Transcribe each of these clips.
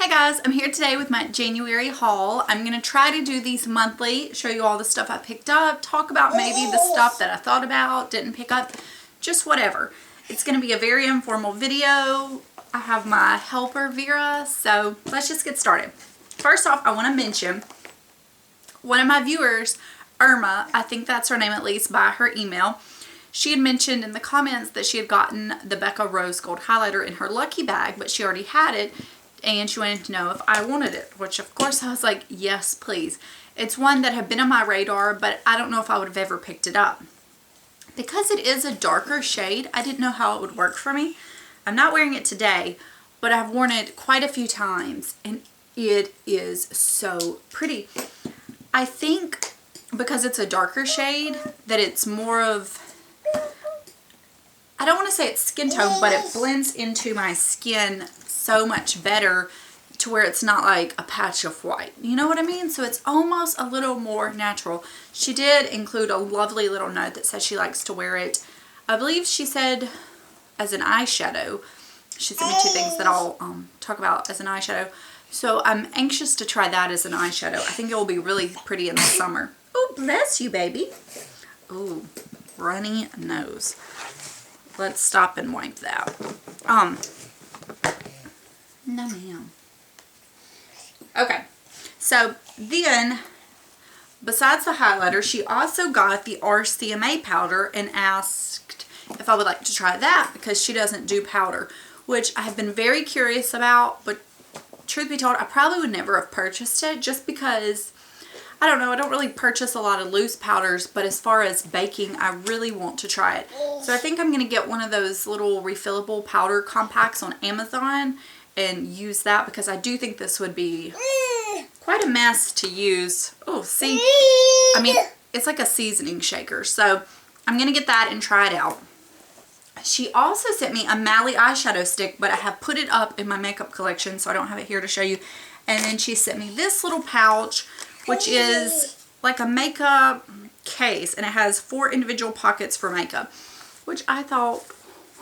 Hey guys, I'm here today with my January haul. I'm going to try to do these monthly, show you all the stuff I picked up, talk about maybe the stuff that I thought about, didn't pick up, just whatever. It's going to be a very informal video. I have my helper Vera, so let's just get started. First off, I want to mention one of my viewers, Irma, I think that's her name at least by her email. She had mentioned in the comments that she had gotten the Becca Rose Gold Highlighter in her lucky bag, but she already had it. And she wanted to know if I wanted it, which of course I was like, yes, please. It's one that had been on my radar, but I don't know if I would have ever picked it up. Because it is a darker shade, I didn't know how it would work for me. I'm not wearing it today, but I've worn it quite a few times, and it is so pretty. I think because it's a darker shade, that it's more of, I don't want to say it's skin tone, but it blends into my skin so much better to where it's not like a patch of white. You know what I mean? So it's almost a little more natural. She did include a lovely little note that says she likes to wear it. I believe she said as an eyeshadow. She sent me two things that I'll talk about as an eyeshadow. So I'm anxious to try that as an eyeshadow. I think it will be really pretty in the summer. Oh, bless you, baby. Oh, runny nose. Let's stop and wipe that. No, ma'am. Okay, so then, besides the highlighter, she also got the RCMA powder and asked if I would like to try that because she doesn't do powder, which I have been very curious about, but truth be told, I probably would never have purchased it just because, I don't know, I don't really purchase a lot of loose powders, but as far as baking, I really want to try it. So I think I'm going to get one of those little refillable powder compacts on Amazon and use that because I do think this would be quite a mess to use. Oh, see, I mean, it's like a seasoning shaker. So I'm going to get that and try it out. She also sent me a Mally eyeshadow stick, but I have put it up in my makeup collection, so I don't have it here to show you. And then she sent me this little pouch, which is like a makeup case, and it has 4 individual pockets for makeup, which I thought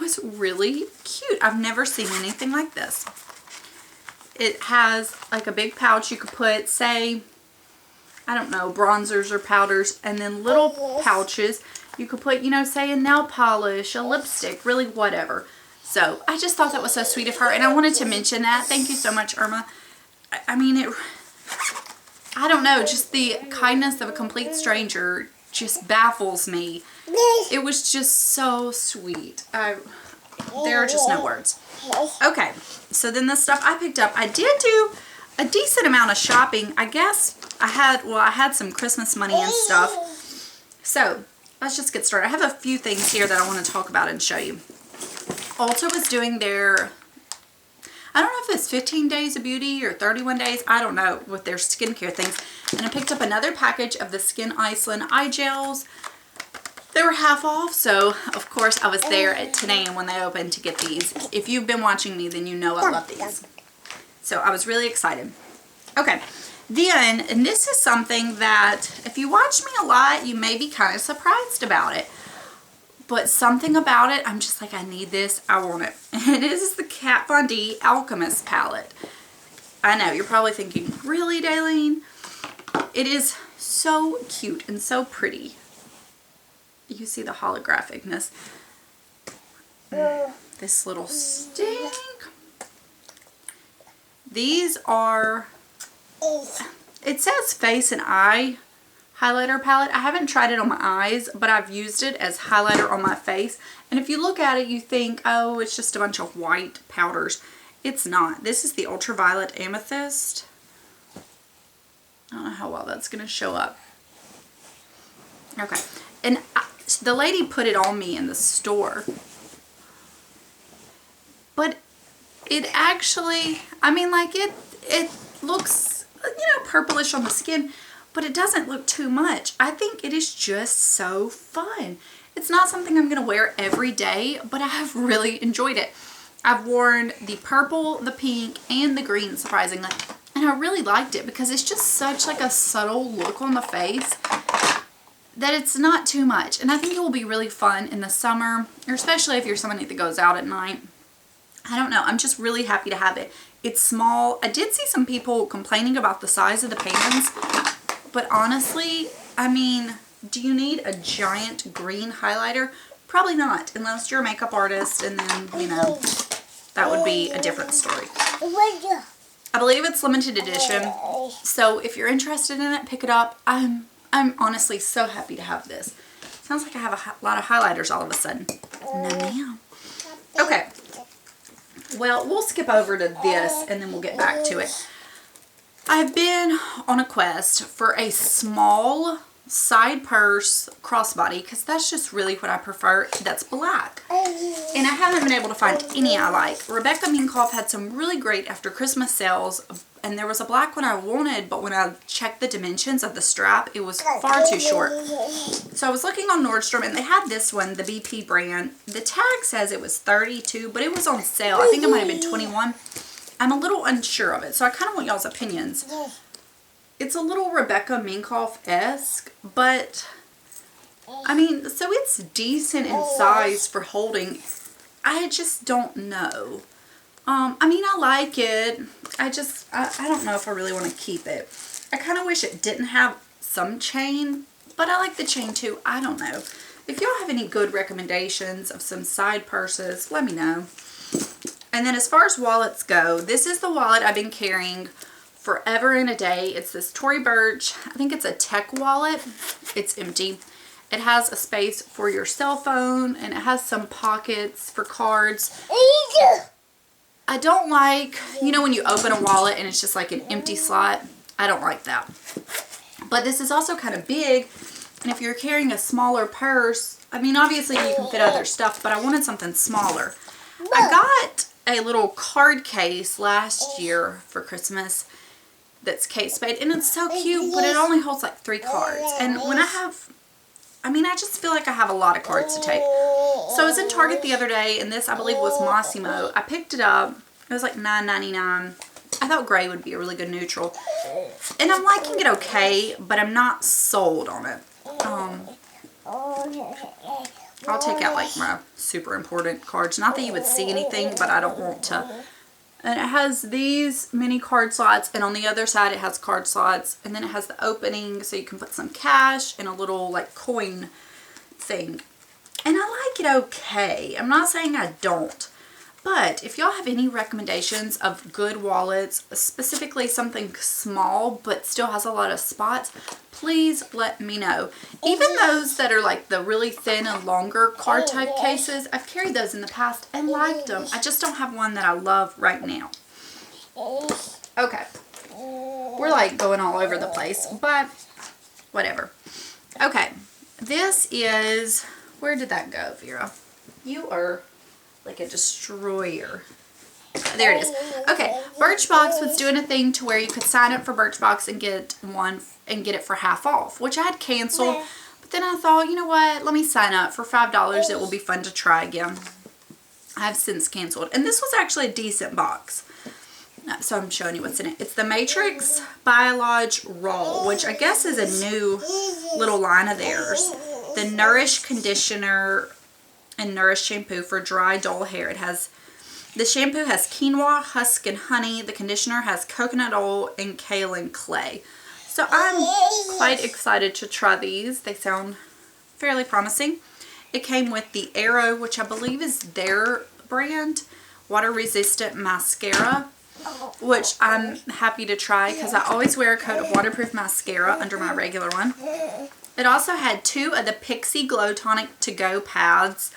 was really cute. I've never seen anything like this. It has like a big pouch you could put, say, I don't know, bronzers or powders, and then little pouches you could put, you know, say a nail polish, a lipstick, really whatever. So I just thought that was so sweet of her, and I wanted to mention that. Thank you so much, Irma. I mean, I don't know, just the kindness of a complete stranger just baffles me. It was just so sweet. There are just no words. Okay, so then the stuff I picked up, I did do a decent amount of shopping. I guess I had some Christmas money and stuff. So let's just get started. I have a few things here that I want to talk about and show you. Ulta was doing their, I don't know if it's 15 days of beauty or 31 days. I don't know, with their skincare things. And I picked up another package of the Skin Iceland eye gels. They were half off, so of course I was there at 10 a.m. when they opened to get these. If you've been watching me, then you know I love these. So I was really excited. Okay, then, and this is something that if you watch me a lot, you may be kind of surprised about it. But something about it, I'm just like, I need this, I want it. And it is the Kat Von D Alchemist palette. I know, you're probably thinking, really, Daylene? It is so cute and so pretty. You see the holographicness. This little stick. These are, it says face and eye highlighter palette. I haven't tried it on my eyes, but I've used it as highlighter on my face. And if you look at it, you think, oh, it's just a bunch of white powders. It's not. This is the Ultraviolet Amethyst. I don't know how well that's going to show up. Okay. And the lady put it on me in the store. But it actually, I mean, like it looks, you know, purplish on the skin, but it doesn't look too much. I think it is just so fun. It's not something I'm going to wear every day, but I have really enjoyed it. I've worn the purple, the pink, and the green, surprisingly. And I really liked it because it's just such like a subtle look on the face that it's not too much. And I think it will be really fun in the summer, or especially if you're somebody that goes out at night. I don't know. I'm just really happy to have it. It's small. I did see some people complaining about the size of the pans, but honestly, I mean, do you need a giant green highlighter? Probably not, unless you're a makeup artist, and then, you know, that would be a different story. I believe it's limited edition, so if you're interested in it, pick it up. I'm honestly so happy to have this. Sounds like I have a lot of highlighters all of a sudden. No, ma'am. Okay. Well, we'll skip over to this and then we'll get back to it. I've been on a quest for a small side purse crossbody because that's just really what I prefer. That's black. And I haven't been able to find any I like. Rebecca Minkoff had some really great after Christmas sales, and there was a black one I wanted, but when I checked the dimensions of the strap, it was far too short. So I was looking on Nordstrom, and they had this one, the BP brand. The tag says it was $32, but it was on sale. I think it might have been $21. I'm a little unsure of it, so I kind of want y'all's opinions. It's a little Rebecca Minkoff-esque, but, I mean, so it's decent in size for holding. I just don't know. I mean, I like it. I don't know if I really want to keep it. I kind of wish it didn't have some chain, but I like the chain too. I don't know. If y'all have any good recommendations of some side purses, let me know. And then as far as wallets go, this is the wallet I've been carrying forever and a day. It's this Tory Burch. I think it's a tech wallet. It's empty. It has a space for your cell phone, and it has some pockets for cards. I don't like, you know, when you open a wallet and it's just like an empty slot. I don't like that. But this is also kind of big, and if you're carrying a smaller purse, I mean, obviously you can fit other stuff, but I wanted something smaller. I got a little card case last year for Christmas that's Kate Spade, and it's so cute, but it only holds like 3 cards. And when I just feel like I have a lot of cards to take. So I was in Target the other day, and this, I believe, was Mossimo. I picked it up. It was like $9.99. I thought gray would be a really good neutral. And I'm liking it okay, but I'm not sold on it. I'll take out like my super important cards. Not that you would see anything, but I don't want to. And it has these mini card slots, and on the other side it has card slots, and then it has the opening so you can put some cash and a little like coin thing. And I like it okay. I'm not saying I don't. But if y'all have any recommendations of good wallets, specifically something small but still has a lot of spots, please let me know. Even those that are like the really thin and longer card type cases, I've carried those in the past and liked them. I just don't have one that I love right now. Okay. We're like going all over the place, but whatever. Okay. This is, where did that go, Vera? You are like a destroyer. There it is. Okay, Birchbox was doing a thing to where you could sign up for Birchbox and get one and get it for half off, which I had canceled. But then I thought, you know what? Let me sign up for $5. It will be fun to try again. I have since canceled, and this was actually a decent box. So I'm showing you what's in it. It's the Matrix Biolodge Raw, which I guess is a new little line of theirs. The Nourish Conditioner and Nourish shampoo for dry, dull hair. The shampoo has quinoa, husk, and honey. The conditioner has coconut oil and kaolin clay. So I'm quite excited to try these. They sound fairly promising. It came with the Arrow, which I believe is their brand, water resistant mascara, which I'm happy to try because I always wear a coat of waterproof mascara under my regular one. It also had 2 of the Pixie Glow Tonic To Go pads,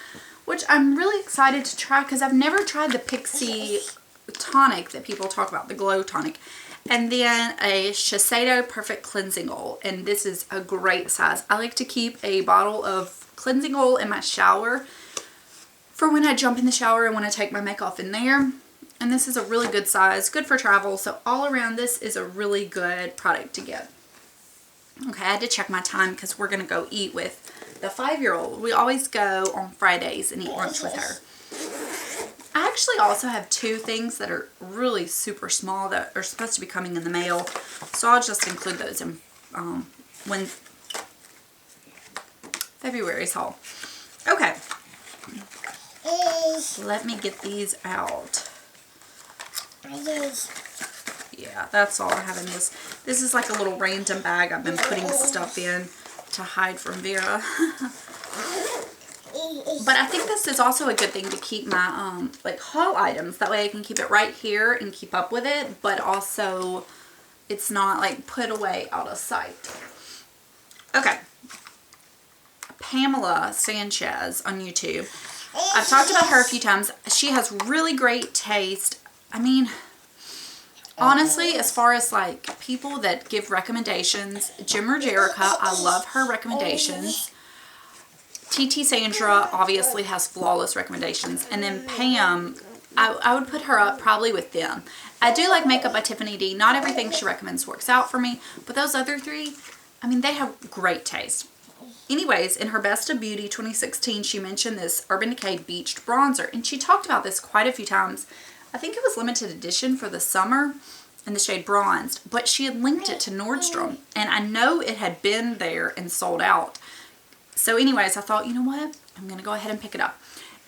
which I'm really excited to try because I've never tried the Pixie Tonic that people talk about, the Glow Tonic. And then a Shiseido Perfect Cleansing Oil, and this is a great size. I like to keep a bottle of cleansing oil in my shower for when I jump in the shower and want to take my makeup off in there. And this is a really good size, good for travel. So all around, this is a really good product to get. Okay, I had to check my time because we're going to go eat with the 5-year-old. We always go on Fridays and eat lunch with her. I actually also have 2 things that are really super small that are supposed to be coming in the mail. So I'll just include those in when February's haul. Okay. Let me get these out. Yeah, that's all I have in this. This is like a little random bag I've been putting stuff in to hide from Vera. But I think this is also a good thing to keep my like haul items. That way I can keep it right here and keep up with it, but also it's not like put away out of sight. Okay. Pamela Sanchez on YouTube. I've talked about her a few times. She has really great taste. I mean, honestly, as far as like people that give recommendations, Jimmer Jerica, I love her recommendations. TT Sandra obviously has flawless recommendations. And then Pam, I would put her up probably with them. I do like Makeup by Tiffany D. Not everything she recommends works out for me. But those other three, I mean, they have great taste. Anyways, in her Best of Beauty 2016, she mentioned this Urban Decay Beached Bronzer. And she talked about this quite a few times. I think it was limited edition for the summer in the shade Bronzed. But she had linked it to Nordstrom. And I know it had been there and sold out. So anyways, I thought, you know what? I'm going to go ahead and pick it up.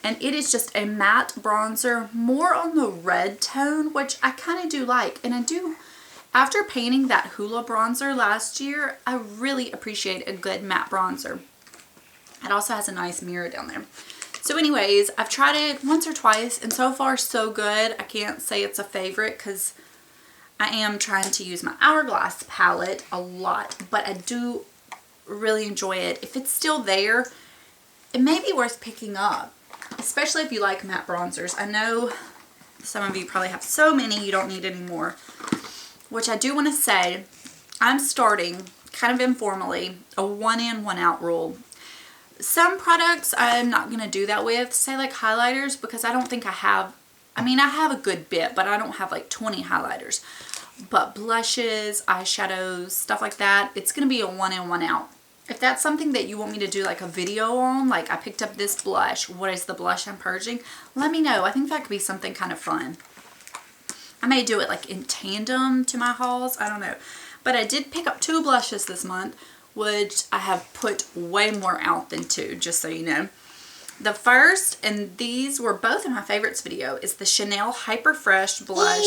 And it is just a matte bronzer, more on the red tone, which I kind of do like. And I do, after painting that Hoola bronzer last year, I really appreciate a good matte bronzer. It also has a nice mirror down there. So anyways, I've tried it once or twice, and so far so good. I can't say it's a favorite because I am trying to use my Hourglass palette a lot, but I do really enjoy it. If it's still there, it may be worth picking up, especially if you like matte bronzers. I know some of you probably have so many you don't need any more, which I do want to say, I'm starting kind of informally a one in, one out rule. Some products I'm not going to do that with, say like highlighters, because I don't think I have, I mean I have a good bit, but I don't have like 20 highlighters. But blushes, eyeshadows, stuff like that, it's going to be a one in, one out. If that's something that you want me to do like a video on, like I picked up this blush, what is the blush I'm purging, let me know. I think that could be something kind of fun. I may do it like in tandem to my hauls, I don't know. But I did pick up 2 blushes this month, which I have put way more out than 2, just so you know. The first, and these were both in my favorites video, is the Chanel Hyper Fresh blush.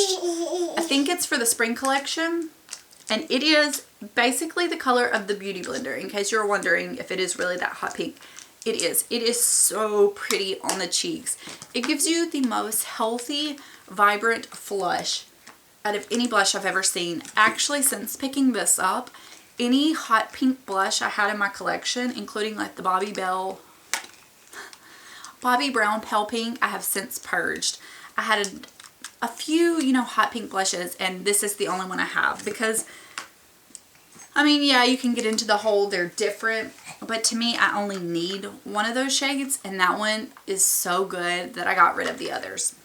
I think it's for the spring collection. And it is basically the color of the Beauty Blender, in case you're wondering if it is really that hot pink. It is. It is so pretty on the cheeks. It gives you the most healthy, vibrant flush out of any blush I've ever seen. Actually, since picking this up, any hot pink blush I had in my collection, including like the Bobbi Brown Pale Pink, I have since purged. I had a few, you know, hot pink blushes, and this is the only one I have because, I mean, yeah, you can get into the whole they're different, but to me, I only need one of those shades, and that one is so good that I got rid of the others.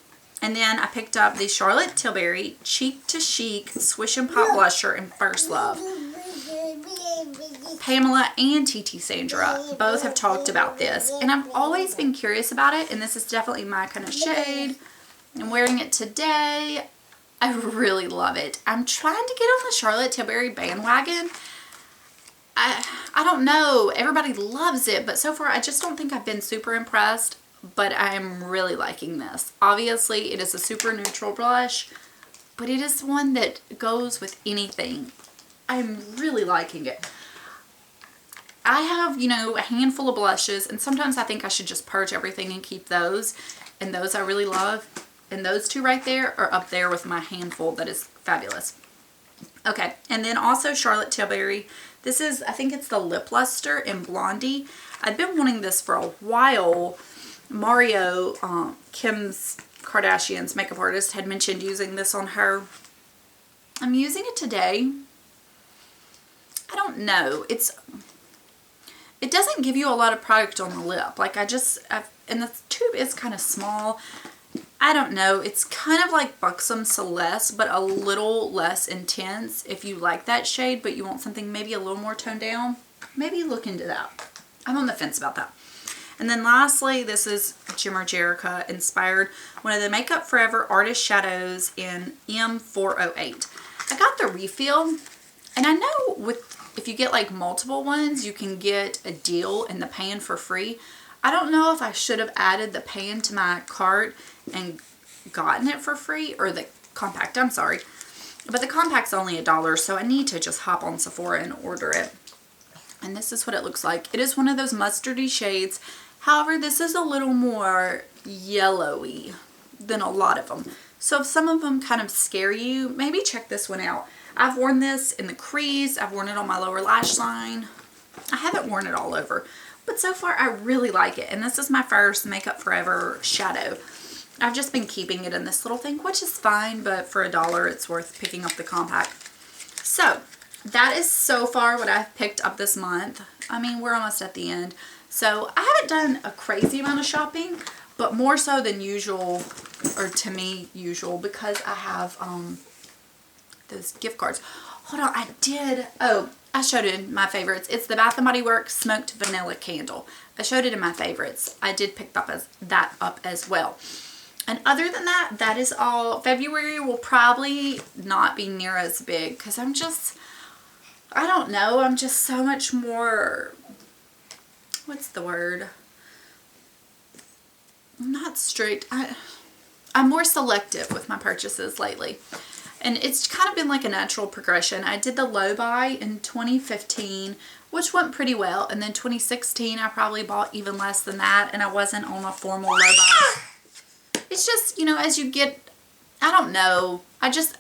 And then I picked up the Charlotte Tilbury Cheek to Chic Swish and Pop Blusher in First Love. Pamela and TT Sandra both have talked about this, and I've always been curious about it, and this is definitely my kind of shade. I'm wearing it today. I really love it. I'm trying to get on the Charlotte Tilbury bandwagon. I don't know. Everybody loves it, but so far I just don't think I've been super impressed, but I'm really liking this. Obviously, it is a super neutral blush, but it is one that goes with anything. I'm really liking it. I have, you know, a handful of blushes, and sometimes I think I should just purge everything and keep those, and those I really love. And those 2 right there are up there with my handful that is fabulous. Okay, and then also Charlotte Tilbury. This is, I think it's the Lip Luster in Blondie. I've been wanting this for a while. Mario, Kim's Kardashian's makeup artist, had mentioned using this on her. I'm using it today. I don't know. It doesn't give you a lot of product on the lip. Like and the tube is kind of small. I don't know. It's kind of like Buxom Celeste, but a little less intense. If you like that shade, but you want something maybe a little more toned down, maybe look into that. I'm on the fence about that. And then lastly, this is Jimmer Jerica inspired one of the Makeup Forever Artist Shadows in M408. I got the refill, and I know if you get like multiple ones, you can get a deal in the pan for free. I don't know if I should have added the pan to my cart and gotten it for free, or the compact, I'm sorry. But the compact's only $1, so I need to just hop on Sephora and order it. And this is what it looks like. It is one of those mustardy shades. However, this is a little more yellowy than a lot of them. So if some of them kind of scare you, maybe check this one out. I've worn this in the crease. I've worn it on my lower lash line. I haven't worn it all over. But so far, I really like it. And this is my first Makeup Forever shadow. I've just been keeping it in this little thing, which is fine. But for $1, it's worth picking up the compact. So that is so far what I've picked up this month. I mean, we're almost at the end. So I haven't done a crazy amount of shopping, but more so than usual, or to me, usual, because I have those gift cards. Hold on, I showed it in my favorites. It's the Bath & Body Works Smoked Vanilla Candle. I showed it in my favorites. I did pick that up as well. And other than that, that is all. February will probably not be near as big because I don't know, I'm just so much more, what's the word? I'm not strict. I'm more selective with my purchases lately. And it's kind of been like a natural progression. I did the low buy in 2015, which went pretty well. And then 2016, I probably bought even less than that. And I wasn't on a formal low buy. It's just, you know, as you get, I don't know.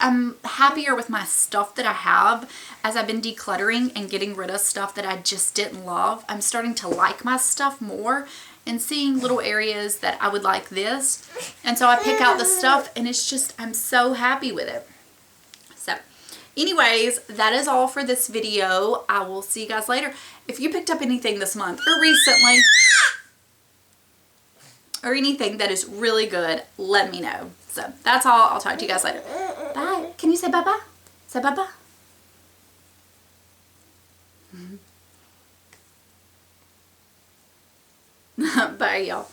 I'm happier with my stuff that I have as I've been decluttering and getting rid of stuff that I just didn't love. I'm starting to like my stuff more and seeing little areas that I would like this. And so I pick out the stuff and it's just, I'm so happy with it. So anyways, that is all for this video. I will see you guys later. If you picked up anything this month or recently or anything that is really good, let me know. So that's all. I'll talk to you guys later. Bye. Can you say bye-bye? Say bye-bye. Bye, y'all.